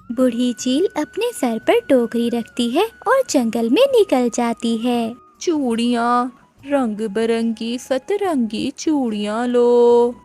बूढ़ी चील अपने सर पर टोकरी रखती है और जंगल में निकल जाती है। चूड़ियाँ, रंग बिरंगी सतरंगी चूड़ियाँ लो।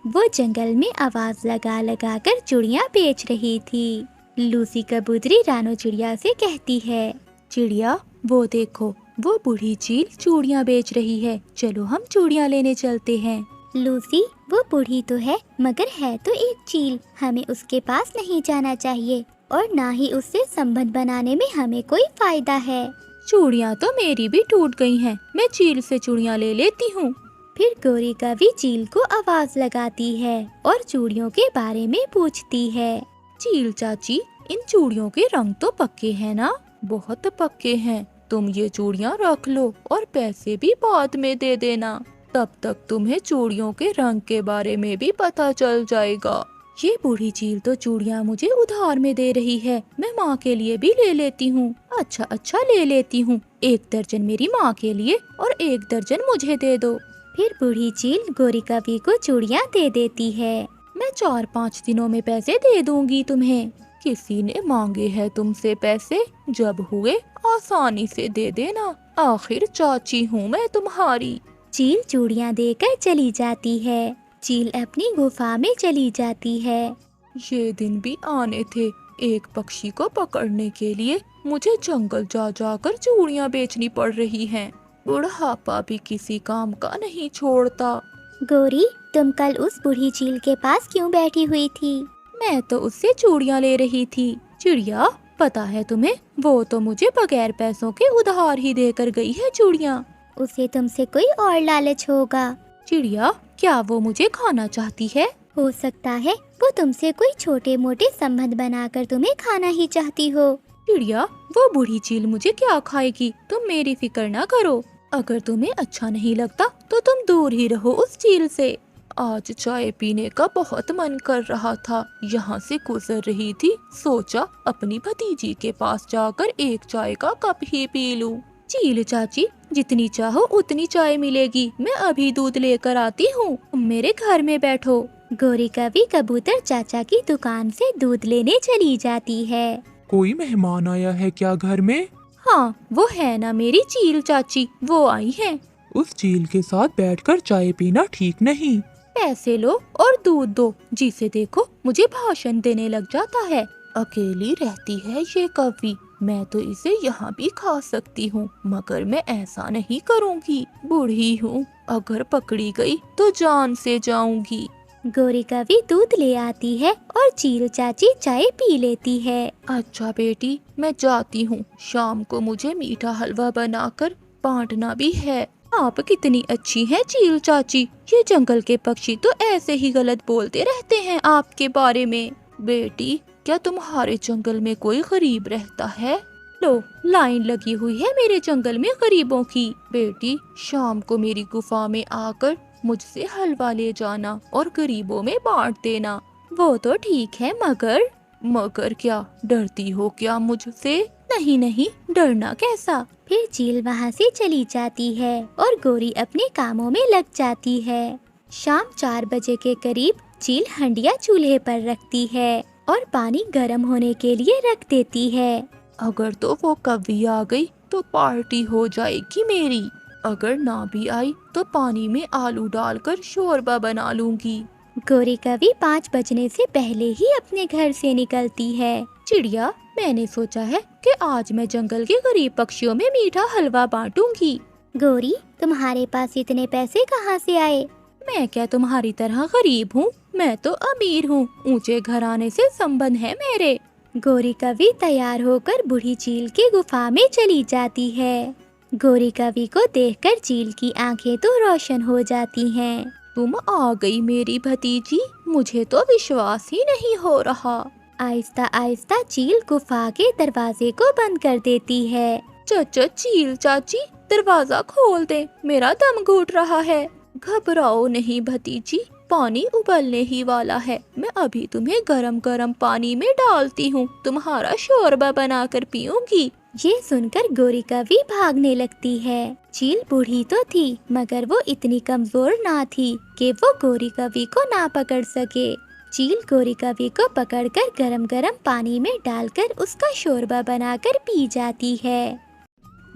वो जंगल में आवाज लगा लगा कर चूड़ियाँ बेच रही थी। लूसी कबूतरी रानो चिड़िया से कहती है, चिड़िया, वो देखो, वो बूढ़ी चील चूड़ियाँ बेच रही है, चलो हम चूड़ियाँ लेने चलते हैं। लूसी, वो बूढ़ी तो है मगर है तो एक चील, हमें उसके पास नहीं जाना चाहिए और ना ही उससे संबंध बनाने में हमें कोई फायदा है। चूड़ियाँ तो मेरी भी टूट गई हैं, मैं चील से चूड़ियाँ ले लेती हूँ। फिर गोरी कवि चील को आवाज लगाती है और चूड़ियों के बारे में पूछती है। चील चाची, इन चूड़ियों के रंग तो पक्के हैं ना? बहुत पक्के हैं। तुम ये चूड़ियाँ रख लो और पैसे भी बाद में दे देना, तब तक तुम्हें चूड़ियों के रंग के बारे में भी पता चल जाएगा। ये बूढ़ी चील तो चूड़ियाँ मुझे उधार में दे रही है, मैं माँ के लिए भी ले लेती हूँ। अच्छा अच्छा, ले लेती हूँ, 1 दर्जन मेरी माँ के लिए और 1 दर्जन मुझे दे दो। फिर बूढ़ी चील गोरी कवि को चूड़ियाँ दे देती है। मैं 4-5 दिनों में पैसे दे दूंगी तुम्हें। किसी ने मांगे हैं तुमसे पैसे? जब हुए आसानी से दे देना, आखिर चाची हूँ मैं तुम्हारी। चील चूड़ियाँ देकर चली जाती है। चील अपनी गुफा में चली जाती है। ये दिन भी आने थे, एक पक्षी को पकड़ने के लिए मुझे जंगल जा जाकर चूड़ियाँ बेचनी पड़ रही हैं। बुढ़ापा भी किसी काम का नहीं छोड़ता। गोरी, तुम कल उस बूढ़ी चील के पास क्यों बैठी हुई थी? मैं तो उससे चूड़ियाँ ले रही थी। चिड़िया, पता है तुम्हें, वो तो मुझे बगैर पैसों के उधार ही देकर गई है चूड़ियाँ। उसे तुमसे कोई और लालच होगा। चिड़िया, क्या वो मुझे खाना चाहती है? हो सकता है वो तुमसे कोई छोटे मोटे संबंध बनाकर तुम्हें खाना ही चाहती हो। चिड़िया, वो बूढ़ी चील मुझे क्या खाएगी, तुम मेरी फिक्र ना करो। अगर तुम्हें अच्छा नहीं लगता तो तुम दूर ही रहो उस चील से। आज चाय पीने का बहुत मन कर रहा था, यहाँ से गुजर रही थी, सोचा अपनी भतीजी के पास जाकर एक चाय का कप ही पी लूं। चील चाची, जितनी चाहो उतनी चाय मिलेगी, मैं अभी दूध लेकर आती हूँ, तुम मेरे घर में बैठो। गोरी कवि कबूतर चाचा की दुकान से दूध लेने चली जाती है। कोई मेहमान आया है क्या घर में? हाँ, वो है ना मेरी चील चाची, वो आई है। उस चील के साथ बैठकर चाय पीना ठीक नहीं। पैसे लो और दूध दो, जिसे देखो मुझे भाषण देने लग जाता है। अकेली रहती है ये कवि, मैं तो इसे यहाँ भी खा सकती हूँ, मगर मैं ऐसा नहीं करूँगी। बूढ़ी हूँ, अगर पकड़ी गई तो जान से जाऊंगी। गोरी कवि दूध ले आती है और चील चाची चाय पी लेती है। अच्छा बेटी, मैं जाती हूँ, शाम को मुझे मीठा हलवा बनाकर बांटना भी है। आप कितनी अच्छी हैं चील चाची, ये जंगल के पक्षी तो ऐसे ही गलत बोलते रहते हैं आपके बारे में। बेटी, क्या तुम्हारे जंगल में कोई गरीब रहता है? लो, लाइन लगी हुई है मेरे जंगल में गरीबों की। बेटी, शाम को मेरी गुफा में आकर मुझसे हलवा ले जाना और गरीबों में बांट देना। वो तो ठीक है, मगर क्या, डरती हो क्या मुझसे? नहीं नहीं, डरना कैसा। फिर चील वहाँ से चली जाती है और गोरी अपने कामों में लग जाती है। शाम 4 बजे के करीब चील हंडिया चूल्हे पर रखती है और पानी गर्म होने के लिए रख देती है। अगर तो वो कवि आ गई तो पार्टी हो जाएगी मेरी, अगर ना भी आई तो पानी में आलू डालकर शोरबा बना लूंगी। गोरी कवि 5 बजने से पहले ही अपने घर से निकलती है। चिड़िया, मैंने सोचा है कि आज मैं जंगल के गरीब पक्षियों में मीठा हलवा बांटूंगी। गोरी, तुम्हारे पास इतने पैसे कहाँ से आए? मैं क्या तुम्हारी तरह गरीब हूँ, मैं तो अमीर हूँ, ऊंचे घराने से संबंध है मेरे। गोरी कवि तैयार होकर बूढ़ी चील की गुफा में चली जाती है। गोरी कवि को देखकर चील की आंखें तो रोशन हो जाती हैं। तुम आ गई मेरी भतीजी, मुझे तो विश्वास ही नहीं हो रहा। आहिस्ता आहिस्ता चील गुफा के दरवाजे को बंद कर देती है। चाचा, चील चाची, दरवाजा खोल दे, मेरा दम घुट रहा है। घबराओ नहीं भतीजी, पानी उबलने ही वाला है, मैं अभी तुम्हें गरम गरम पानी में डालती हूँ, तुम्हारा शोरबा बनाकर पीऊंगी। ये सुनकर गोरी कवि भागने लगती है। चील बूढ़ी तो थी मगर वो इतनी कमजोर ना थी कि वो गोरी कवि को ना पकड़ सके। चील गोरी कौवे को पकड़कर गरम गरम पानी में डालकर उसका शोरबा बनाकर पी जाती है।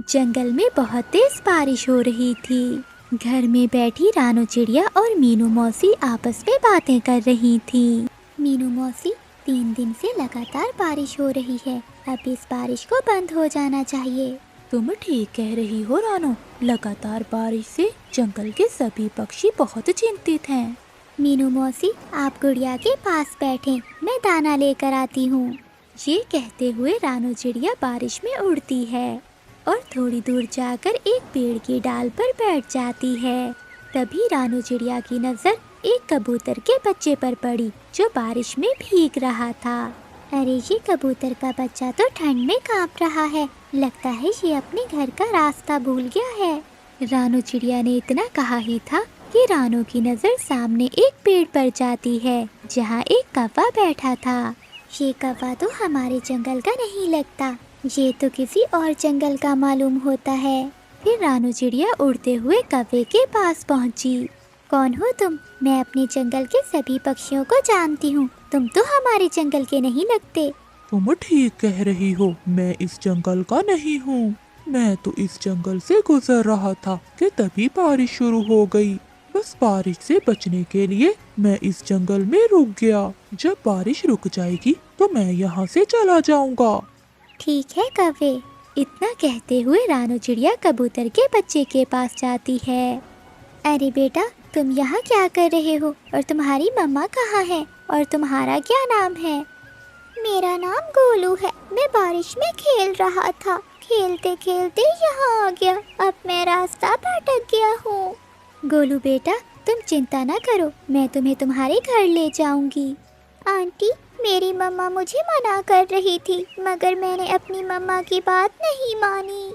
जंगल में बहुत तेज बारिश हो रही थी। घर में बैठी रानू चिड़िया और मीनू मौसी आपस में बातें कर रही थी। मीनू मौसी, 3 दिन से लगातार बारिश हो रही है, अब इस बारिश को बंद हो जाना चाहिए। तुम ठीक कह रही हो रानो, लगातार बारिश से जंगल के सभी पक्षी बहुत चिंतित हैं। मीनू मौसी, आप गुड़िया के पास बैठें, मैं दाना लेकर आती हूँ। ये कहते हुए रानू चिड़िया बारिश में उड़ती है और थोड़ी दूर जाकर एक पेड़ की डाल पर बैठ जाती है। तभी रानू चिड़िया की नज़र एक कबूतर के बच्चे पर पड़ी जो बारिश में भीग रहा था। अरे, ये कबूतर का बच्चा तो ठंड में कांप रहा है, लगता है ये अपने घर का रास्ता भूल गया है। रानू चिड़िया ने इतना कहा ही था कि रानू की नज़र सामने एक पेड़ पर जाती है जहाँ एक कौवा बैठा था। ये कौवा तो हमारे जंगल का नहीं लगता, ये तो किसी और जंगल का मालूम होता है। फिर रानू चिड़िया उड़ते हुए कौवे के पास पहुंची। कौन हो तुम? मैं अपने जंगल के सभी पक्षियों को जानती हूँ, तुम तो हमारे जंगल के नहीं लगते। तुम ठीक कह रही हो, मैं इस जंगल का नहीं हूँ। मैं तो इस जंगल से गुजर रहा था कि तभी बारिश शुरू हो गई। बस बारिश से बचने के लिए मैं इस जंगल में रुक गया। जब बारिश रुक जाएगी तो मैं यहाँ से चला जाऊँगा। ठीक है कौवे। इतना कहते हुए रानू चिड़िया कबूतर के बच्चे के पास जाती है। अरे बेटा, तुम यहाँ क्या कर रहे हो और तुम्हारी मम्मा कहाँ है और तुम्हारा क्या नाम है? मेरा नाम गोलू है, मैं बारिश में खेल रहा था, खेलते खेलते यहाँ आ गया, अब मैं रास्ता भटक गया हूँ। गोलू बेटा, तुम चिंता न करो, मैं तुम्हें तुम्हारे घर ले जाऊंगी। आंटी, मेरी मम्मा मुझे मना कर रही थी मगर मैंने अपनी मम्मा की बात नहीं मानी।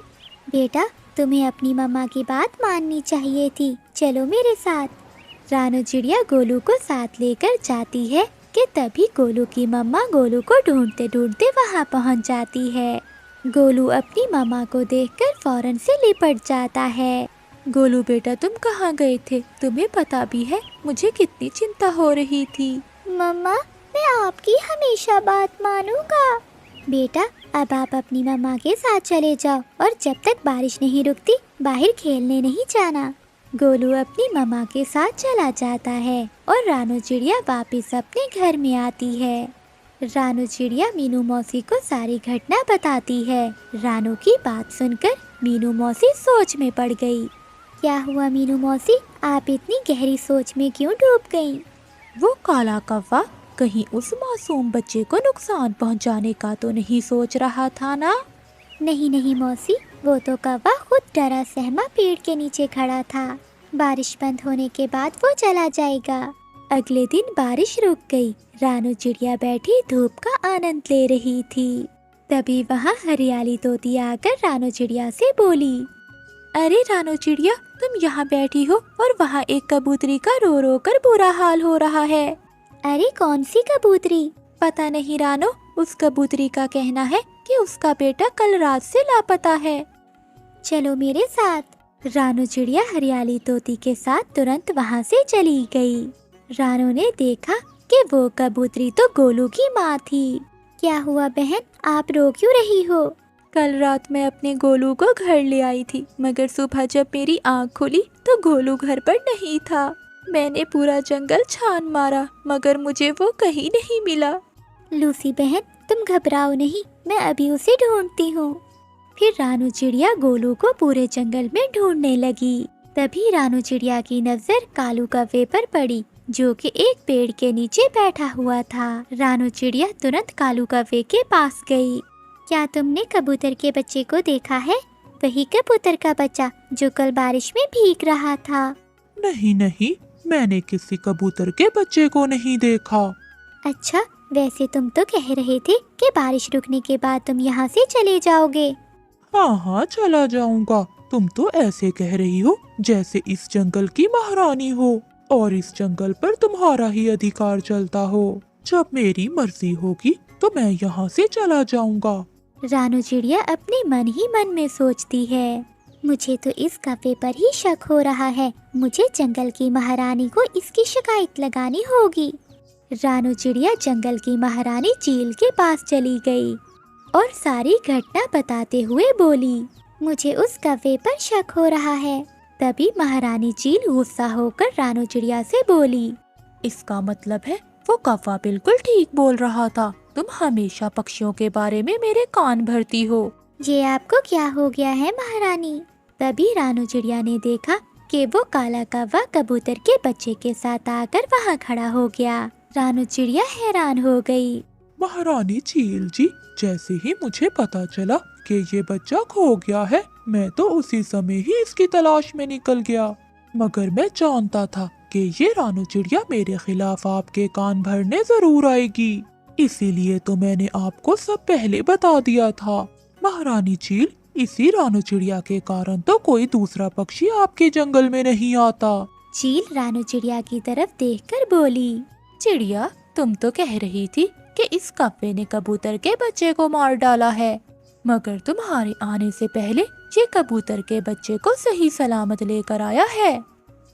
बेटा, तुम्हें अपनी मम्मा की बात माननी चाहिए थी, चलो मेरे साथ। रानू चिड़िया गोलू को साथ लेकर जाती है कि तभी गोलू की मम्मा गोलू को ढूंढते ढूंढते वहाँ पहुँच जाती है। गोलू अपनी मम्मा को देखकर फौरन से लिपट जाता है। गोलू बेटा, तुम कहाँ गए थे? तुम्हें पता भी है मुझे कितनी चिंता हो रही थी। मम्मा, मैं आपकी हमेशा बात मानूंगा। बेटा, अब आप अपनी मम्मा के साथ चले जाओ और जब तक बारिश नहीं रुकती बाहर खेलने नहीं जाना। गोलू अपनी मम्मा के साथ चला जाता है और रानू चिड़िया वापस अपने घर में आती है। रानू चिड़िया मीनू मौसी को सारी घटना बताती है। रानू की बात सुनकर मीनू मौसी सोच में पड़ गई। क्या हुआ मीनू मौसी, आप इतनी गहरी सोच में क्यों डूब गईं? वो काला कौवा कहीं उस मासूम बच्चे को नुकसान पहुंचाने का तो नहीं सोच रहा था ना? नहीं नहीं मौसी, वो तो कौवा खुद डरा सहमा पेड़ के नीचे खड़ा था। बारिश बंद होने के बाद वो चला जाएगा। अगले दिन बारिश रुक गई। रानू चिड़िया बैठी धूप का आनंद ले रही थी। तभी वहाँ हरियाली तोती आकर रानू चिड़िया से बोली, अरे रानू चिड़िया, तुम यहाँ बैठी हो और वहाँ एक कबूतरी का रो रो कर बुरा हाल हो रहा है। अरे कौन सी कबूतरी? पता नहीं रानो, उस कबूतरी का कहना है कि उसका बेटा कल रात से लापता है। चलो मेरे साथ। रानू चिड़िया हरियाली तोती के साथ तुरंत वहाँ से चली गई। रानू ने देखा कि वो कबूतरी तो गोलू की माँ थी। क्या हुआ बहन, आप रो क्यों रही हो? कल रात मैं अपने गोलू को घर ले आई थी मगर सुबह जब मेरी आँख खुली तो गोलू घर पर नहीं था। मैंने पूरा जंगल छान मारा मगर मुझे वो कहीं नहीं मिला। लूसी बहन, तुम घबराओ नहीं, मैं अभी उसे ढूंढती हूँ। फिर रानू चिड़िया गोलू को पूरे जंगल में ढूंढने लगी। तभी रानू चिड़िया की नजर कालू कौवे पर पड़ी जो कि एक पेड़ के नीचे बैठा हुआ था। रानू चिड़िया तुरंत कालू कौवे के पास गई। क्या तुमने कबूतर के बच्चे को देखा है? वही कबूतर का बच्चा जो कल बारिश में भीग रहा था। नहीं नहीं, मैंने किसी कबूतर के बच्चे को नहीं देखा। अच्छा, वैसे तुम तो कह रहे थे कि बारिश रुकने के बाद तुम यहाँ से चले जाओगे। हाँ हाँ, चला जाऊंगा। तुम तो ऐसे कह रही हो जैसे इस जंगल की महारानी हो और इस जंगल पर तुम्हारा ही अधिकार चलता हो। जब मेरी मर्जी होगी तो मैं यहाँ से चला जाऊंगा। रानू चिड़िया अपने मन ही मन में सोचती है, मुझे तो इस कौवे पर ही शक हो रहा है। मुझे जंगल की महारानी को इसकी शिकायत लगानी होगी। रानू चिड़िया जंगल की महारानी चील के पास चली गई और सारी घटना बताते हुए बोली, मुझे उस कौवे पर शक हो रहा है। तभी महारानी चील गुस्सा होकर रानू चिड़िया से बोली, इसका मतलब है वो कौवा बिल्कुल ठीक बोल रहा था। तुम हमेशा पक्षियों के बारे में मेरे कान भरती हो। ये आपको क्या हो गया है महारानी? तभी रानू चिड़िया ने देखा कि वो काला कौवा कबूतर के बच्चे के साथ आकर वहाँ खड़ा हो गया। रानू चिड़िया हैरान हो गई। महारानी चील जी, जैसे ही मुझे पता चला कि ये बच्चा खो गया है, मैं तो उसी समय ही इसकी तलाश में निकल गया। मगर मैं जानता था कि ये रानू चिड़िया मेरे खिलाफ आपके कान भरने जरूर आएगी, इसीलिए तो मैंने आपको सब पहले बता दिया था। महारानी चील, इसी रानू चिड़िया के कारण तो कोई दूसरा पक्षी आपके जंगल में नहीं आता। चील रानू चिड़िया की तरफ देखकर बोली, चिड़िया, तुम तो कह रही थी कि इस कौवे ने कबूतर के बच्चे को मार डाला है, मगर तुम्हारे आने से पहले ये कबूतर के बच्चे को सही सलामत लेकर आया है।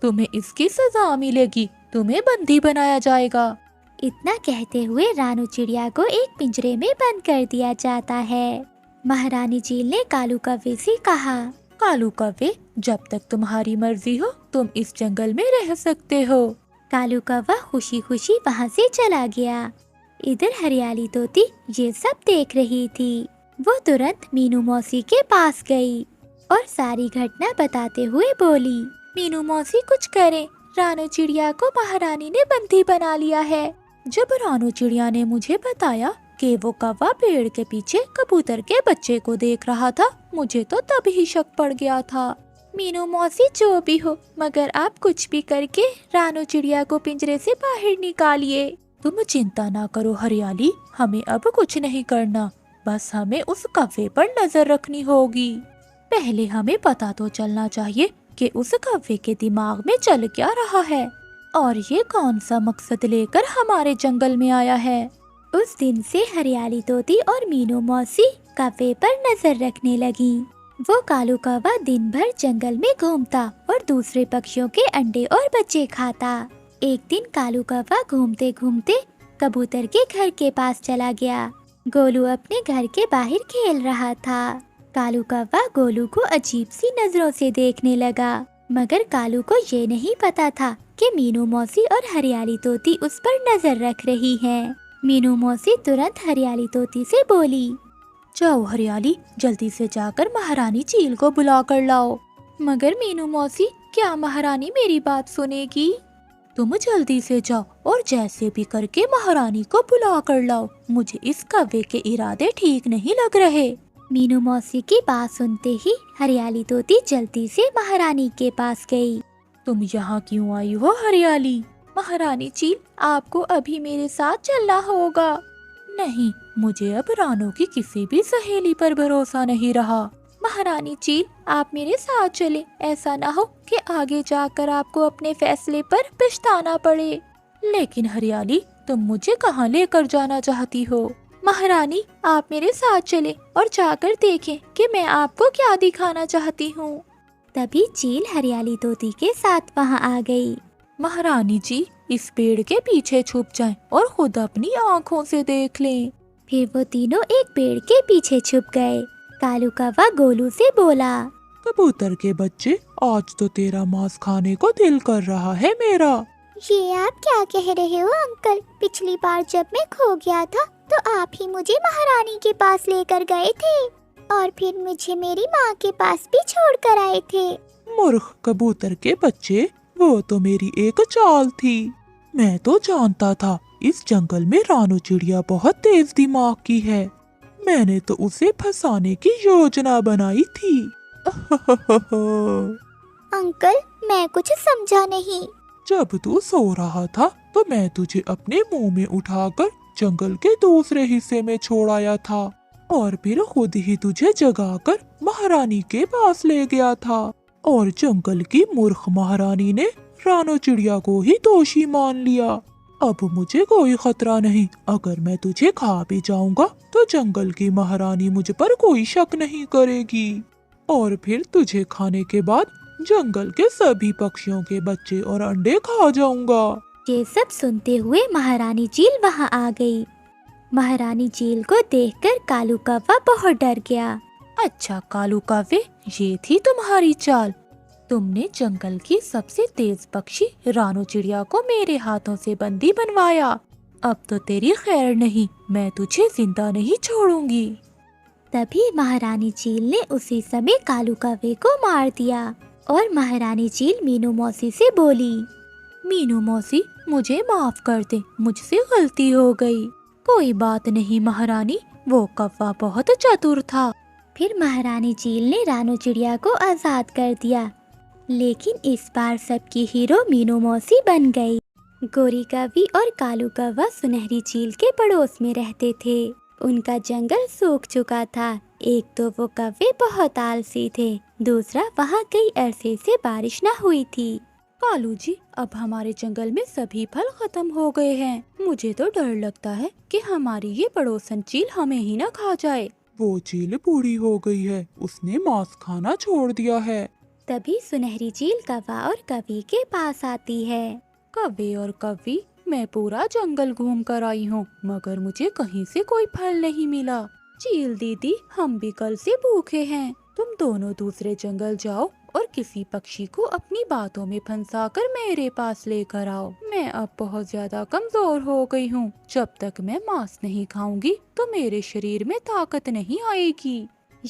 तुम्हें इसकी सजा मिलेगी, तुम्हें बंदी बनाया जाएगा। इतना कहते हुए रानू चिड़िया को एक पिंजरे में बंद कर दिया जाता है। महारानी चील ने कालू कौवे से कहा, कालू कौवे, जब तक तुम्हारी मर्जी हो तुम इस जंगल में रह सकते हो। कालू कौवा खुशी खुशी वहाँ से चला गया। इधर हरियाली तोती ये सब देख रही थी। वो तुरंत मीनू मौसी के पास गई और सारी घटना बताते हुए बोली, मीनू मौसी कुछ करें, रानू चिड़िया को महारानी ने बंदी बना लिया है। जब रानू चिड़िया ने मुझे बताया कि वो कौवा पेड़ के पीछे कबूतर के बच्चे को देख रहा था, मुझे तो तब ही शक पड़ गया था। मीनू मौसी, जो भी हो, मगर आप कुछ भी करके रानू चिड़िया को पिंजरे से बाहर निकालिए। तुम चिंता ना करो हरियाली, हमें अब कुछ नहीं करना, बस हमें उस कौवे पर नजर रखनी होगी। पहले हमें पता तो चलना चाहिए कि उस कौवे के दिमाग में चल क्या रहा है और ये कौन सा मकसद लेकर हमारे जंगल में आया है। उस दिन से हरियाली तोती और मीनू मौसी कौवे पर नजर रखने लगी। वो कालू कौवा दिन भर जंगल में घूमता और दूसरे पक्षियों के अंडे और बच्चे खाता। एक दिन कालू कौवा घूमते घूमते कबूतर के घर के पास चला गया। गोलू अपने घर के बाहर खेल रहा था। कालू कौवा गोलू को अजीब सी नजरों से देखने लगा, मगर कालू को ये नहीं पता था कि मीनू मौसी और हरियाली तोती उस पर नजर रख रही हैं। मीनू मौसी तुरंत हरियाली तोती से बोली, जाओ हरियाली, जल्दी से जाकर महारानी चील को बुला कर लाओ। मगर मीनू मौसी, क्या महारानी मेरी बात सुनेगी? तुम जल्दी से जाओ और जैसे भी करके महारानी को बुला कर लाओ। मुझे इस कौवे के इरादे ठीक नहीं लग रहे। मीनू मौसी की बात सुनते ही हरियाली तोती जल्दी से महारानी के पास गई। तुम यहाँ क्यों आई हो हरियाली? महारानी चील, आपको अभी मेरे साथ चलना होगा। नहीं, मुझे अब रानू की किसी भी सहेली पर भरोसा नहीं रहा। महारानी चील, आप मेरे साथ चले, ऐसा ना हो कि आगे जाकर आपको अपने फैसले पर पछताना पड़े। लेकिन हरियाली, तुम मुझे कहाँ लेकर जाना चाहती हो? महारानी, आप मेरे साथ चले और जाकर देखें कि मैं आपको क्या दिखाना चाहती हूँ। तभी चील हरियाली तोती के साथ वहाँ आ गई। महारानी जी, इस पेड़ के पीछे छुप जाएं और खुद अपनी आँखों से देख लें। फिर वो तीनों एक पेड़ के पीछे छुप गए। कालू कौवा गोलू से बोला, कबूतर के बच्चे, आज तो तेरा मांस खाने को दिल कर रहा है मेरा। ये आप क्या कह रहे हो अंकल? पिछली बार जब मैं खो गया था तो आप ही मुझे महारानी के पास लेकर गए थे और फिर मुझे मेरी माँ के पास भी छोड़ कर आए थे। मूर्ख कबूतर के बच्चे, वो तो मेरी एक चाल थी। मैं तो जानता था इस जंगल में रानू चिड़िया बहुत तेज दिमाग की है। मैंने तो उसे फंसाने की योजना बनाई थी। अंकल, मैं कुछ समझा नहीं। जब तू सो रहा था तो मैं तुझे अपने मुंह में उठाकर जंगल के दूसरे हिस्से में छोड़ आया था और फिर खुद ही तुझे जगाकर महारानी के पास ले गया था और जंगल की मूर्ख महारानी ने रानू चिड़िया को ही दोषी मान लिया। अब मुझे कोई खतरा नहीं। अगर मैं तुझे खा भी जाऊंगा तो जंगल की महारानी मुझ पर कोई शक नहीं करेगी और फिर तुझे खाने के बाद जंगल के सभी पक्षियों के बच्चे और अंडे खा जाऊंगा। ये सब सुनते हुए महारानी चील वहाँ आ गई। महारानी चील को देखकर कालू कौवा बहुत डर गया। अच्छा कालू कौवे, ये थी तुम्हारी चाल। तुमने जंगल की सबसे तेज पक्षी रानो चिड़िया को मेरे हाथों से बंदी बनवाया। अब तो तेरी खैर नहीं, मैं तुझे जिंदा नहीं छोड़ूंगी। तभी महारानी चील ने उसी समय कालू कौवे को मार दिया और महारानी चील मीनू मौसी से बोली, मीनू मौसी, मुझे माफ कर दे, मुझसे गलती हो गई। कोई बात नहीं महारानी, वो कौवा बहुत चतुर था। फिर महारानी चील ने रानो चिड़िया को आजाद कर दिया, लेकिन इस बार सबकी हीरो मीनू मौसी बन गई। गोरी कौवी और कालू कौवा सुनहरी चील के पड़ोस में रहते थे। उनका जंगल सूख चुका था। एक तो वो कौवे बहुत आलसी थे, दूसरा वहाँ कई अरसे से बारिश न हुई थी। कालू जी, अब हमारे जंगल में सभी फल खत्म हो गए हैं। मुझे तो डर लगता है कि हमारी ये पड़ोसन चील हमें ही न खा जाए। वो चील बूढ़ी हो गई है, उसने मांस खाना छोड़ दिया है। तभी सुनहरी चील कौवा और कौवी के पास आती है। कौवे और कौवी, मैं पूरा जंगल घूम कर आई हूँ, मगर मुझे कहीं से कोई फल नहीं मिला। चील दीदी, हम भी कल से भूखे हैं। तुम दोनों दूसरे जंगल जाओ और किसी पक्षी को अपनी बातों में फंसाकर मेरे पास लेकर आओ। मैं अब बहुत ज्यादा कमजोर हो गई हूँ। जब तक मैं मांस नहीं खाऊंगी तो मेरे शरीर में ताकत नहीं आएगी।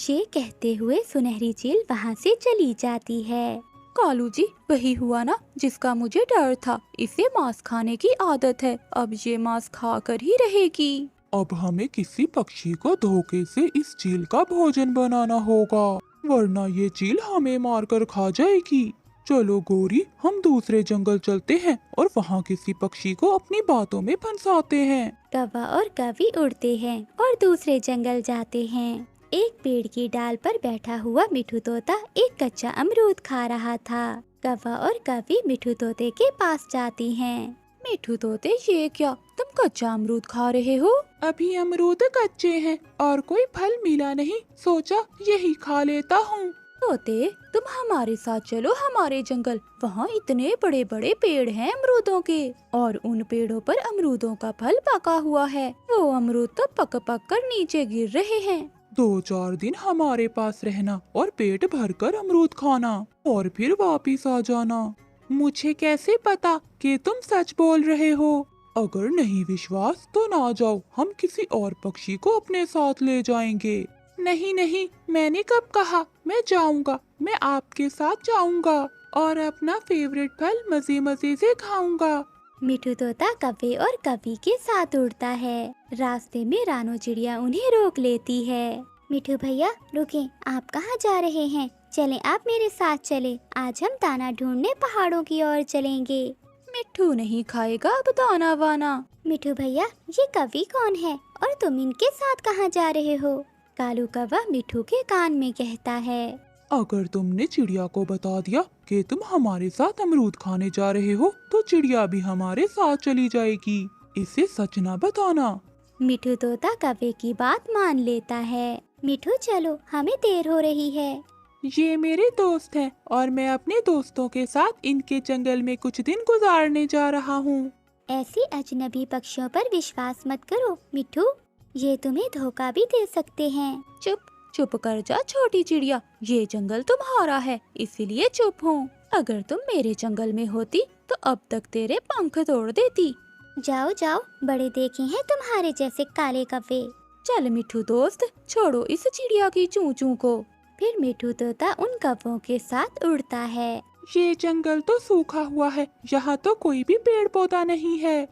ये कहते हुए सुनहरी चील वहाँ से चली जाती है। कालू जी, वही हुआ ना जिसका मुझे डर था। इसे मांस खाने की आदत है, अब ये मांस खाकर ही रहेगी। अब हमें किसी पक्षी को धोखे से इस चील का भोजन बनाना होगा, वरना ये चील हमें मारकर खा जाएगी। चलो गोरी, हम दूसरे जंगल चलते हैं और वहाँ किसी पक्षी को अपनी बातों में फंसाते हैं। कौवा और कौवी उड़ते हैं और दूसरे जंगल जाते हैं। एक पेड़ की डाल पर बैठा हुआ मिठू तोता एक कच्चा अमरूद खा रहा था। कौवा और कौवी मिठू तोते के पास जाती हैं। मिठू तोते, ये क्या, तुम कच्चा अमरूद खा रहे हो? अभी अमरूद कच्चे हैं और कोई फल मिला नहीं, सोचा यही खा लेता हूँ। तोते, तुम हमारे साथ चलो हमारे जंगल। वहाँ इतने बड़े बड़े पेड़ हैं अमरूदों के, और उन पेड़ों पर अमरूदों का फल पका हुआ है। वो अमरूद तो पक पक कर नीचे गिर रहे हैं। 2-4 दिन हमारे पास रहना और पेट भरकर अमरूद खाना और फिर वापिस आ जाना। मुझे कैसे पता कि तुम सच बोल रहे हो? अगर नहीं विश्वास तो ना जाओ, हम किसी और पक्षी को अपने साथ ले जाएंगे। नहीं नहीं, मैंने कब कहा, मैं जाऊंगा, मैं आपके साथ जाऊंगा और अपना फेवरेट फल मजे मजे से खाऊंगा। मिठू तोता कौवे और कौवी के साथ उड़ता है। रास्ते में रानो चिड़िया उन्हें रोक लेती है। मिठू भैया रुकें, आप कहाँ जा रहे हैं? चलें, आप मेरे साथ चलें। आज हम दाना ढूंढने पहाड़ों की ओर चलेंगे। मिठू नहीं खाएगा अब दाना वाना। मिठू भैया, ये कौवी कौन है और तुम इनके साथ कहाँ जा रहे हो? कालू कौवा मिठू के कान में कहता है। अगर तुमने चिड़िया को बता दिया कि तुम हमारे साथ अमरूद खाने जा रहे हो तो चिड़िया भी हमारे साथ चली जाएगी। इसे सच ना बताना। मिठू तोता कौवे की बात मान लेता है। मिठू चलो, हमें देर हो रही है। ये मेरे दोस्त हैं और मैं अपने दोस्तों के साथ इनके जंगल में कुछ दिन गुजारने जा रहा हूँ। ऐसी अजनबी पक्षियों पर विश्वास मत करो मिठू, ये तुम्हें धोखा भी दे सकते हैं। चुप चुप कर जा छोटी चिड़िया, ये जंगल तुम्हारा है इसीलिए चुप हूँ। अगर तुम मेरे जंगल में होती तो अब तक तेरे पंख तोड़ देती। जाओ जाओ, बड़े देखे हैं तुम्हारे जैसे काले कौवे। चल मिठू दोस्त, छोड़ो इस चिड़िया की चूं चूं को। फिर मिठू तोता उन कौवों के साथ उड़ता है। ये जंगल तो सूखा हुआ है, यहाँ तो कोई भी पेड़ पौधा नहीं है।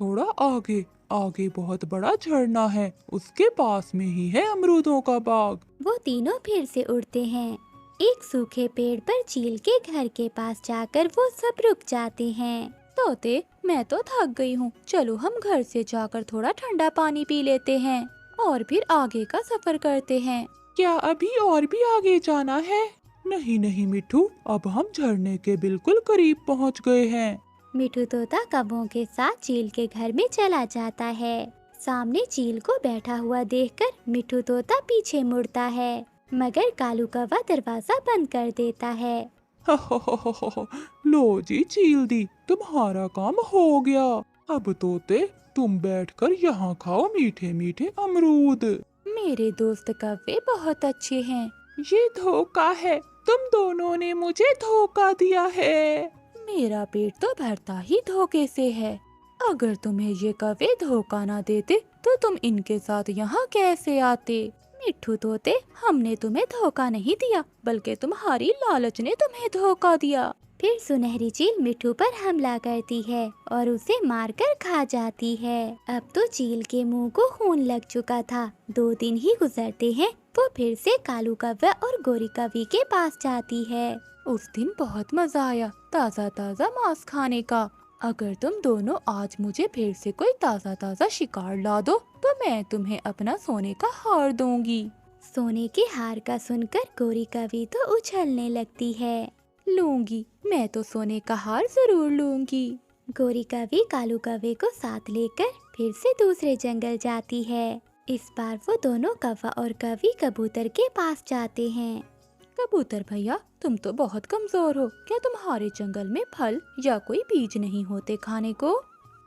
थोड़ा आगे आगे बहुत बड़ा झरना है, उसके पास में ही है अमरूदों का बाग। वो तीनों फिर से उड़ते हैं। एक सूखे पेड़ पर चील के घर के पास जाकर वो सब रुक जाते हैं। तोते, मैं तो थक गई हूँ, चलो हम घर से जाकर थोड़ा ठंडा पानी पी लेते हैं और फिर आगे का सफर करते हैं। क्या अभी और भी आगे जाना है? नहीं नहीं मिठू, अब हम झरने के बिल्कुल करीब पहुँच गए हैं। मिठू तोता कौवों के साथ चील के घर में चला जाता है। सामने चील को बैठा हुआ देखकर मिठू तोता पीछे मुड़ता है, मगर कालू कौवा दरवाजा बंद कर देता है। लो जी चील दी, तुम्हारा काम हो गया। अब तोते तुम बैठकर यहाँ खाओ मीठे मीठे अमरूद। मेरे दोस्त कव्वे बहुत अच्छे हैं। ये धोखा है, तुम दोनों ने मुझे धोखा दिया है। मेरा पेट तो भरता ही धोखे से है। अगर तुम्हें ये कव्वे धोखा ना देते तो तुम इनके साथ यहाँ कैसे आते? मिट्ठू तोते, हमने तुम्हें धोखा नहीं दिया, बल्कि तुम्हारी लालच ने तुम्हें धोखा दिया। फिर सुनहरी चील मिट्ठू पर हमला करती है और उसे मारकर खा जाती है। अब तो चील के मुंह को खून लग चुका था। 2 दिन ही गुजरते हैं, वो फिर से कालू कव्वा और गोरी कव्वी के पास जाती है। उस दिन बहुत मजा आया ताज़ा ताज़ा मांस खाने का। अगर तुम दोनों आज मुझे फिर से कोई ताज़ा ताज़ा शिकार ला दो तो मैं तुम्हें अपना सोने का हार दूंगी। सोने के हार का सुनकर गोरी कव्वी तो उछलने लगती है। लूंगी, मैं तो सोने का हार जरूर लूंगी। गोरी कव्वी कालू कव्वे को साथ लेकर फिर से दूसरे जंगल जाती है। इस बार वो दोनों कव्वा और कव्वी कबूतर के पास जाते हैं। कबूतर भैया, तुम तो बहुत कमजोर हो। क्या तुम्हारे जंगल में फल या कोई बीज नहीं होते खाने को?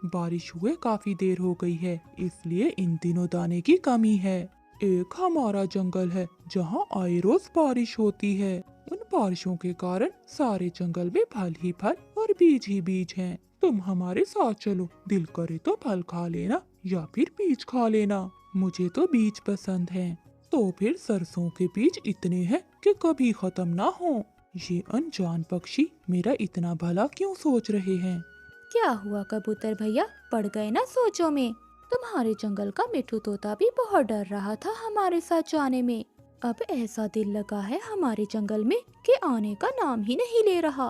बारिश हुए काफी देर हो गई है, इसलिए इन दिनों दाने की कमी है। एक हमारा जंगल है जहाँ आए रोज बारिश होती है। उन बारिशों के कारण सारे जंगल में फल ही फल और बीज ही बीज हैं। तुम हमारे साथ चलो, दिल करे तो फल खा लेना या फिर बीज खा लेना। मुझे तो बीज पसंद हैं। तो फिर सरसों के बीज इतने हैं कि कभी खत्म ना हो। ये अनजान पक्षी मेरा इतना भला क्यों सोच रहे हैं? क्या हुआ कबूतर भैया, पड़ गए ना सोचों में? तुम्हारे जंगल का मिट्ठू तोता भी बहुत डर रहा था हमारे साथ जाने में। अब ऐसा दिल लगा है हमारे जंगल में कि आने का नाम ही नहीं ले रहा।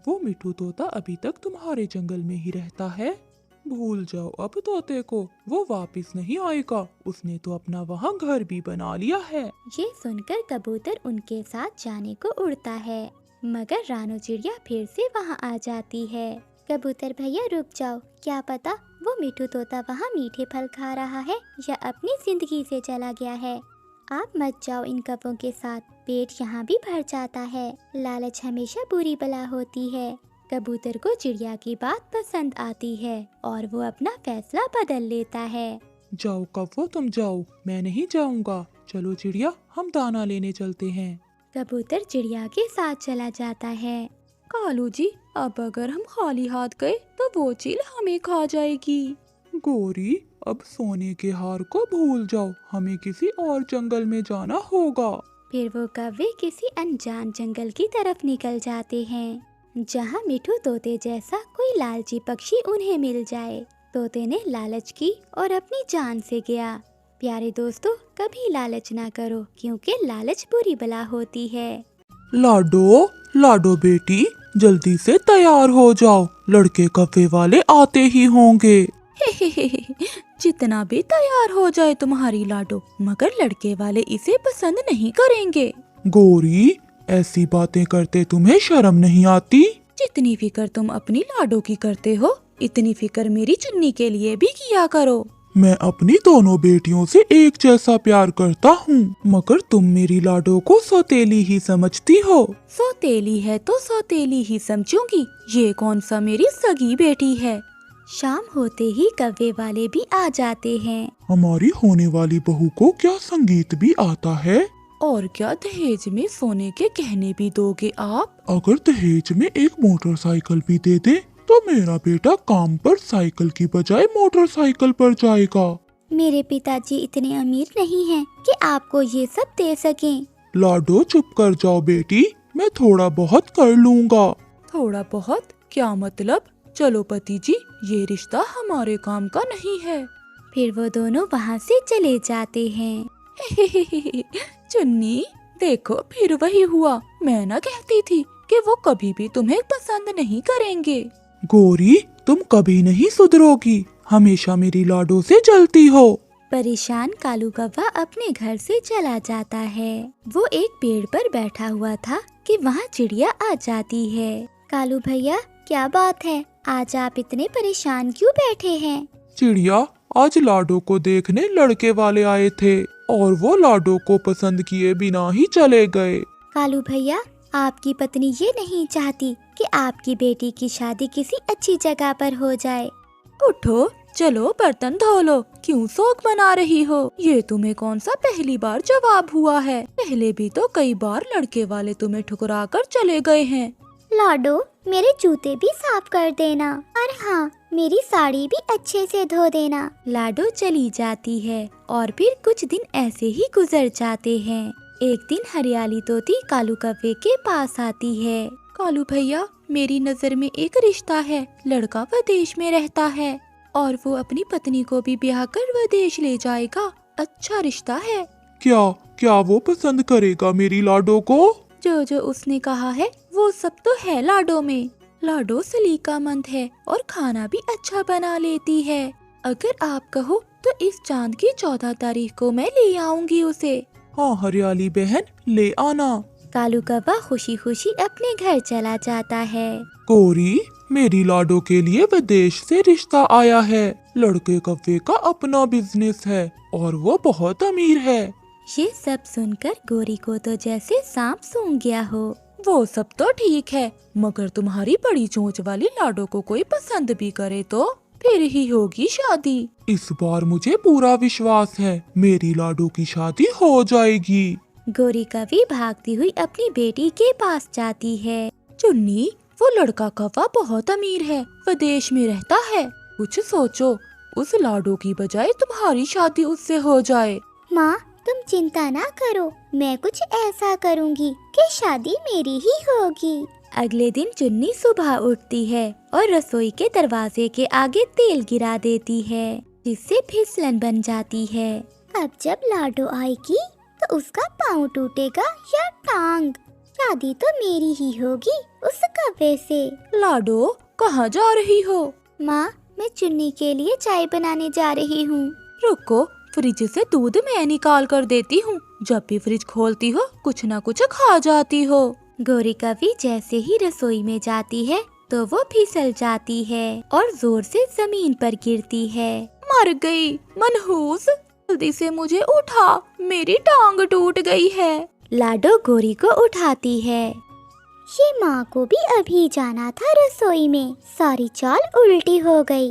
वो मिट्ठू तोता अभी तक तुम्हारे जंगल में ही रहता है। भूल जाओ अब तोते को, वो वापस नहीं आएगा। उसने तो अपना वहाँ घर भी बना लिया है। ये सुनकर कबूतर उनके साथ जाने को उड़ता है, मगर रानो चिड़िया फिर से वहाँ आ जाती है। कबूतर भैया रुक जाओ, क्या पता वो मिट्ठू तोता वहाँ मीठे फल खा रहा है या अपनी जिंदगी से चला गया है। आप मत जाओ इन कव्वों के साथ, पेट यहाँ भी भर जाता है। लालच हमेशा बुरी बला होती है। कबूतर को चिड़िया की बात पसंद आती है और वो अपना फैसला बदल लेता है। जाओ कव्वो तुम जाओ, मैं नहीं जाऊंगा। चलो चिड़िया, हम दाना लेने चलते हैं। कबूतर चिड़िया के साथ चला जाता है। कालू जी, अब अगर हम खाली हाथ गए तो वो चील हमें खा जाएगी। गोरी, अब सोने के हार को भूल जाओ, हमें किसी और जंगल में जाना होगा। फिर वो कव्वे किसी अनजान जंगल की तरफ निकल जाते हैं, जहाँ मिट्ठू तोते जैसा कोई लालची पक्षी उन्हें मिल जाए। तोते ने लालच की और अपनी जान से गया। प्यारे दोस्तों, कभी लालच ना करो, क्योंकि लालच बुरी बला होती है। लाडो, लाडो बेटी, जल्दी से तैयार हो जाओ, लड़के कव्वे वाले आते ही होंगे। जितना भी तैयार हो जाए तुम्हारी लाडो, मगर लड़के वाले इसे पसंद नहीं करेंगे। गोरी, ऐसी बातें करते तुम्हें शर्म नहीं आती? जितनी फिक्र तुम अपनी लाडो की करते हो, इतनी फिक्र मेरी चुन्नी के लिए भी किया करो। मैं अपनी दोनों बेटियों से एक जैसा प्यार करता हूँ, मगर तुम मेरी लाडो को सौतेली ही समझती हो। सौतेली है तो सौतेली ही समझूंगी, ये कौन सा मेरी सगी बेटी है। शाम होते ही कव्वे वाले भी आ जाते हैं। हमारी होने वाली बहू को क्या संगीत भी आता है? और क्या दहेज में सोने के गहने भी दोगे आप? अगर दहेज में एक मोटरसाइकिल भी दे दे तो मेरा बेटा काम पर साइकिल की बजाय मोटरसाइकिल पर जाएगा। मेरे पिताजी इतने अमीर नहीं हैं कि आपको ये सब दे सकें। लाडो चुप कर जाओ बेटी, मैं थोड़ा बहुत कर लूँगा। थोड़ा बहुत क्या मतलब? चलो पति जी, ये रिश्ता हमारे काम का नहीं है। फिर वो दोनों वहाँ से चले जाते हैं। चुन्नी, देखो फिर वही हुआ। मैं ना कहती थी कि वो कभी भी तुम्हें पसंद नहीं करेंगे। गोरी, तुम कभी नहीं सुधरोगी, हमेशा मेरी लाडो से जलती हो। परेशान कालू कव्वा अपने घर से चला जाता है। वो एक पेड़ पर बैठा हुआ था कि वहाँ चिड़िया आ जाती है। कालू भैया, क्या बात है, आज आप इतने परेशान क्यों बैठे हैं? चिड़िया, आज लाडो को देखने लड़के वाले आए थे और वो लाडो को पसंद किए बिना ही चले गए। कालू भैया, आपकी पत्नी ये नहीं चाहती कि आपकी बेटी की शादी किसी अच्छी जगह पर हो जाए। उठो, चलो बर्तन धो लो। क्यों शोक मना रही हो? ये तुम्हें कौन सा पहली बार जवाब हुआ है? पहले भी तो कई बार लड़के वाले तुम्हें ठुकरा कर चले गए हैं। लाडो, मेरे जूते भी साफ कर देना, और हाँ, मेरी साड़ी भी अच्छे से धो देना। लाडो चली जाती है और फिर कुछ दिन ऐसे ही गुजर जाते हैं। एक दिन हरियाली तोती कालू कौवे के पास आती है। कालू भैया, मेरी नजर में एक रिश्ता है। लड़का विदेश में रहता है और वो अपनी पत्नी को भी ब्याह कर विदेश ले जाएगा। अच्छा रिश्ता है। क्या क्या वो पसंद करेगा मेरी लाडो को? जो जो उसने कहा है वो सब तो है लाडो में। लाडो सलीकामंद है और खाना भी अच्छा बना लेती है। अगर आप कहो तो इस चांद की 14 तारीख को मैं ले आऊंगी उसे। हाँ हरियाली बहन, ले आना। कालू कौवा खुशी खुशी अपने घर चला जाता है। गोरी, मेरी लाडो के लिए विदेश से रिश्ता आया है। लड़के कौवे का अपना बिजनेस है और वो बहुत अमीर है। ये सब सुनकर गोरी को तो जैसे सांप सूंघ गया हो। वो सब तो ठीक है, मगर तुम्हारी बड़ी चोंच वाली लाडो को कोई पसंद भी करे तो फिर ही होगी शादी। इस बार मुझे पूरा विश्वास है, मेरी लाडो की शादी हो जाएगी। गोरी कौवी भागती हुई अपनी बेटी के पास जाती है। चुन्नी, वो लड़का कौवा बहुत अमीर है, विदेश में रहता है। कुछ सोचो, उस लाडो की बजाय तुम्हारी शादी उससे हो जाए। माँ, तुम चिंता ना करो, मैं कुछ ऐसा करूँगी कि शादी मेरी ही होगी। अगले दिन चुन्नी सुबह उठती है और रसोई के दरवाजे के आगे तेल गिरा देती है, जिससे फिसलन बन जाती है। अब जब लाडो आएगी तो उसका पाँव टूटेगा या टांग। शादी तो मेरी ही होगी उस कौवे से। लाडो, कहाँ जा रही हो? माँ, मैं चुन्नी के लिए चाय बनाने जा रही हूँ। रुको, फ्रिज से दूध मैं निकाल कर देती हूँ। जब भी फ्रिज खोलती हो कुछ न कुछ खा जाती हो। गोरी कौवी जैसे ही रसोई में जाती है तो वो फिसल जाती है और जोर से जमीन पर गिरती है। मर गई। मनहूस, जल्दी से मुझे उठा, मेरी टांग टूट गई है। लाडो गोरी को उठाती है। ये माँ को भी अभी जाना था रसोई में, सारी चाल उल्टी हो गई।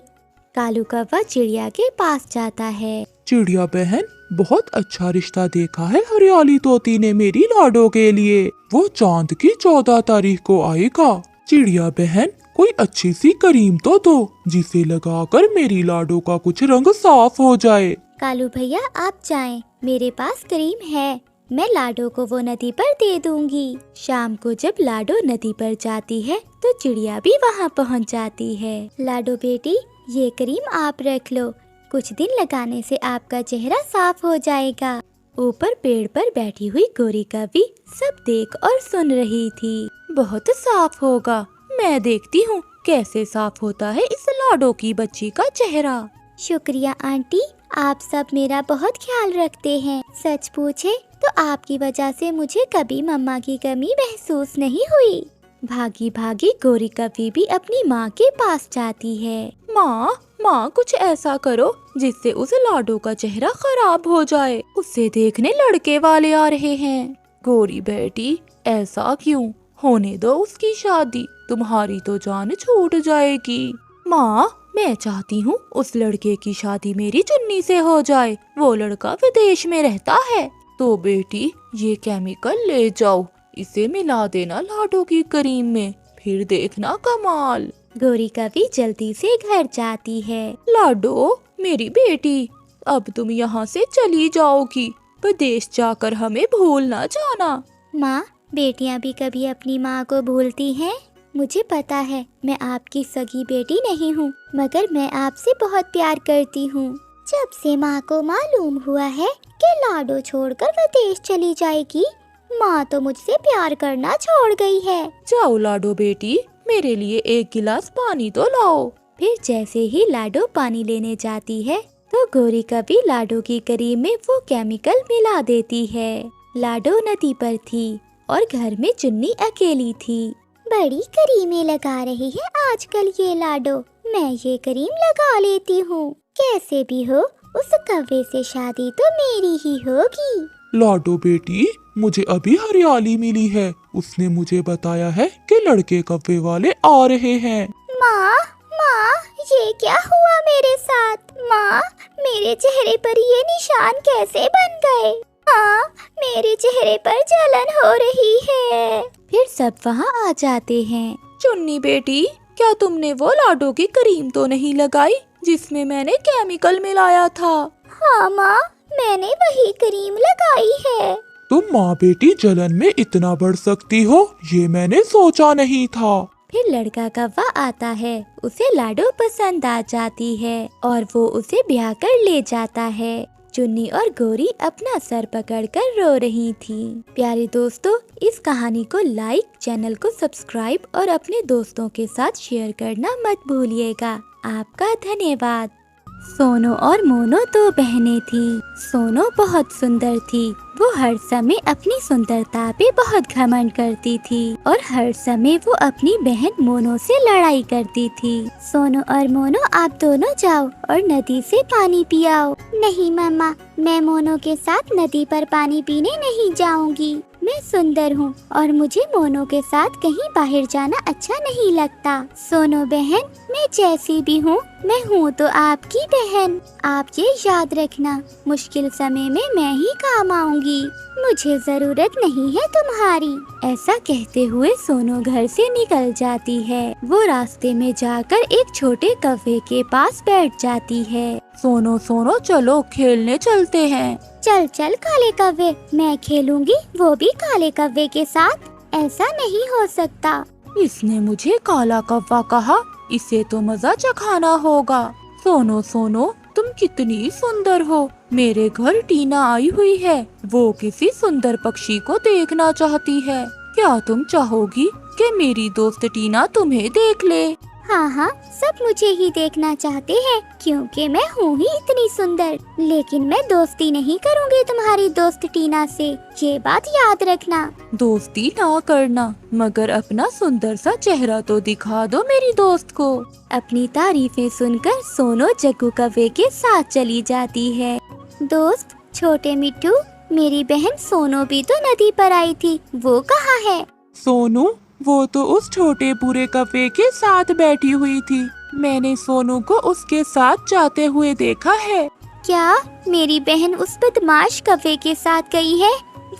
कालू कौवा चिड़िया के पास जाता है। चिड़िया बहन, बहुत अच्छा रिश्ता देखा है हरियाली तोती ने मेरी लाडो के लिए। वो चांद की 14 तारीख को आएगा। चिड़िया बहन, कोई अच्छी सी क्रीम तो दो जिसे लगाकर मेरी लाडो का कुछ रंग साफ हो जाए। कालू भैया, आप जाएं, मेरे पास क्रीम है, मैं लाडो को वो नदी पर दे दूंगी। शाम को जब लाडो नदी पर जाती है तो चिड़िया भी वहाँ पहुँच जाती है। लाडो बेटी, ये क्रीम आप रख लो, कुछ दिन लगाने से आपका चेहरा साफ हो जाएगा। ऊपर पेड़ पर बैठी हुई गोरी कौवी सब देख और सुन रही थी। बहुत साफ होगा, मैं देखती हूँ कैसे साफ होता है इस लाडो की बच्ची का चेहरा। शुक्रिया आंटी, आप सब मेरा बहुत ख्याल रखते हैं। सच पूछे तो आपकी वजह से मुझे कभी मम्मा की कमी महसूस नहीं हुई। भागी भागी गोरी कौवी भी अपनी माँ के पास जाती है। माँ, कुछ ऐसा करो जिससे उस लाडो का चेहरा खराब हो जाए। उसे देखने लड़के वाले आ रहे हैं। गोरी बेटी, ऐसा क्यों? होने दो उसकी शादी, तुम्हारी तो जान छूट जाएगी। माँ, मैं चाहती हूँ उस लड़के की शादी मेरी चुन्नी से हो जाए। वो लड़का विदेश में रहता है। तो बेटी, ये केमिकल ले जाओ, इसे मिला देना लाडो की क्रीम में, फिर देखना कमाल। गोरी कौवी जल्दी से घर जाती है। लाडो, मेरी बेटी, अब तुम यहाँ से चली जाओगी। विदेश जाकर हमें भूल ना जाना। माँ, बेटियाँ भी कभी अपनी माँ को भूलती हैं। मुझे पता है मैं आपकी सगी बेटी नहीं हूँ, मगर मैं आपसे बहुत प्यार करती हूँ। जब से माँ को मालूम हुआ है कि लाडो छोड़कर विदेश चली जाएगी, माँ तो मुझसे प्यार करना छोड़ गई है। जाओ लाडो बेटी, मेरे लिए एक गिलास पानी तो लाओ। फिर जैसे ही लाडो पानी लेने जाती है तो गोरी कौवी लाडो की क्रीम में वो केमिकल मिला देती है। लाडो नदी पर थी और घर में चुन्नी अकेली थी। बड़ी क्रीमें लगा रही है आजकल ये लाडो, मैं ये क्रीम लगा लेती हूँ। कैसे भी हो उस कौवे से शादी तो मेरी ही होगी। लाडो बेटी, मुझे अभी हरियाली मिली है। उसने मुझे बताया है कि लड़के कौवे वाले आ रहे हैं। माँ, माँ, ये क्या हुआ मेरे साथ? माँ, मेरे चेहरे पर ये निशान कैसे बन गए? माँ, मेरे चेहरे पर जलन हो रही है। फिर सब वहाँ आ जाते हैं। चुन्नी बेटी, क्या तुमने वो लाडो की क्रीम तो नहीं लगाई जिसमें मैंने केमिकल मिलाया था? हाँ माँ, मैंने वही क्रीम लगाई है। तुम माँ बेटी जलन में इतना बढ़ सकती हो, ये मैंने सोचा नहीं था। फिर लड़का कौवा आता है। उसे लाडो पसंद आ जाती है और वो उसे ब्याह कर ले जाता है। चुन्नी और गोरी अपना सर पकड़कर रो रही थी। प्यारे दोस्तों, इस कहानी को लाइक, चैनल को सब्सक्राइब और अपने दोस्तों के साथ शेयर करना मत भूलिएगा। आपका धन्यवाद। सोनो और मोनो दो बहनें थीं। सोनो बहुत सुंदर थी। वो हर समय अपनी सुंदरता पे बहुत घमंड करती थी और हर समय वो अपनी बहन मोनो से लड़ाई करती थी। सोनो और मोनो, आप दोनों जाओ और नदी से पानी पियाओ। नहीं मम्मा, मैं मोनो के साथ नदी पर पानी पीने नहीं जाऊंगी। मैं सुंदर हूँ और मुझे मोनो के साथ कहीं बाहर जाना अच्छा नहीं लगता। सोनो बहन, मैं जैसी भी हूँ, मैं हूँ तो आपकी बहन। आप ये याद रखना, मुश्किल समय में मैं ही काम आऊंगी। मुझे जरूरत नहीं है तुम्हारी। ऐसा कहते हुए सोनो घर से निकल जाती है। वो रास्ते में जाकर एक छोटे कौवे के पास बैठ जाती है। सोनो सोनो, चलो खेलने चलते हैं। चल चल काले कौवे, मैं खेलूंगी, वो भी काले कौवे के साथ। ऐसा नहीं हो सकता। इसने मुझे काला कौवा कहा, इसे तो मजा चखाना होगा। सोनो सोनो, तुम कितनी सुंदर हो। मेरे घर टीना आई हुई है। वो किसी सुंदर पक्षी को देखना चाहती है। क्या तुम चाहोगी कि मेरी दोस्त टीना तुम्हें देख ले? हाँ हाँ, सब मुझे ही देखना चाहते हैं क्योंकि मैं हूँ ही इतनी सुंदर। लेकिन मैं दोस्ती नहीं करूँगी तुम्हारी दोस्त टीना से, ये बात याद रखना। दोस्ती ना करना, मगर अपना सुंदर सा चेहरा तो दिखा दो मेरी दोस्त को। अपनी तारीफें सुनकर सोनो जग्गू कौवे के साथ चली जाती है। दोस्त छोटे मिट्टू, मेरी बहन सोनो भी तो नदी पर आई थी, वो कहाँ है? सोनू, वो तो उस छोटे बुरे कौवे के साथ बैठी हुई थी। मैंने सोनू को उसके साथ जाते हुए देखा है। क्या मेरी बहन उस बदमाश कौवे के साथ गई है?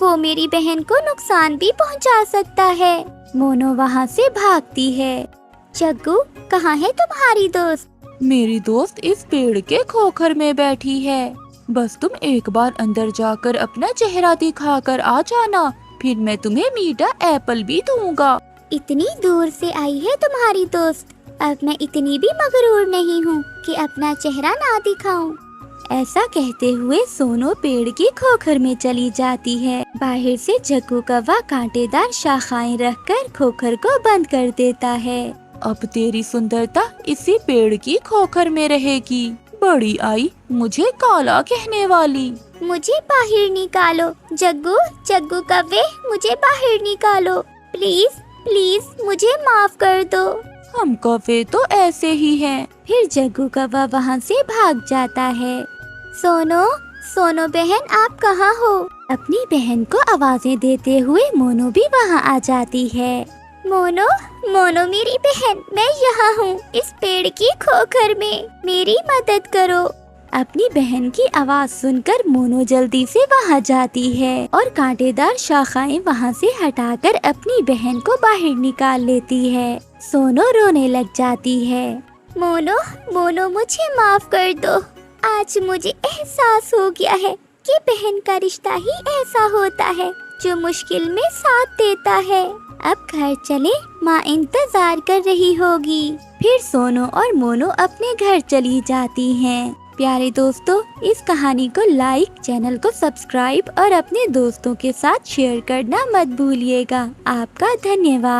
वो मेरी बहन को नुकसान भी पहुंचा सकता है। मोनो वहाँ से भागती है। जग्गू, कहाँ है तुम्हारी दोस्त? मेरी दोस्त इस पेड़ के खोखर में बैठी है। बस तुम एक बार अंदर जाकर अपना चेहरा दिखाकर आ जाना, फिर मैं तुम्हें मीठा एप्पल भी दूंगा। इतनी दूर से आई है तुम्हारी दोस्त। अब मैं इतनी भी मगरूर नहीं हूँ कि अपना चेहरा ना दिखाऊं। ऐसा कहते हुए सोनो पेड़ की खोखर में चली जाती है। बाहर से जग्गू कौवा कांटेदार शाखाएं रखकर खोखर को बंद कर देता है। अब तेरी सुंदरता इसी पेड़ की खोखर में रहेगी। बड़ी आई मुझे काला कहने वाली। मुझे बाहर निकालो जग्गू, जग्गू कौवे, मुझे बाहर निकालो। प्लीज प्लीज मुझे माफ कर दो। हम कौवे तो ऐसे ही हैं। फिर जग्गू कौवा वहाँ से भाग जाता है। सोनो, सोनो बहन, आप कहाँ हो? अपनी बहन को आवाजें देते हुए मोनो भी वहाँ आ जाती है। मोनो, मोनो मेरी बहन, मैं यहाँ हूँ इस पेड़ की खोखर में, मेरी मदद करो। अपनी बहन की आवाज सुनकर मोनो जल्दी से वहाँ जाती है और कांटेदार शाखाएं वहाँ से हटाकर अपनी बहन को बाहर निकाल लेती है। सोनो रोने लग जाती है। मोनो, मोनो मुझे माफ कर दो। आज मुझे एहसास हो गया है कि बहन का रिश्ता ही ऐसा होता है जो मुश्किल में साथ देता है। अब घर चले, माँ इंतजार कर रही होगी। फिर सोनो और मोनो अपने घर चली जाती हैं। प्यारे दोस्तों, इस कहानी को लाइक, चैनल को सब्सक्राइब और अपने दोस्तों के साथ शेयर करना मत भूलिएगा। आपका धन्यवाद।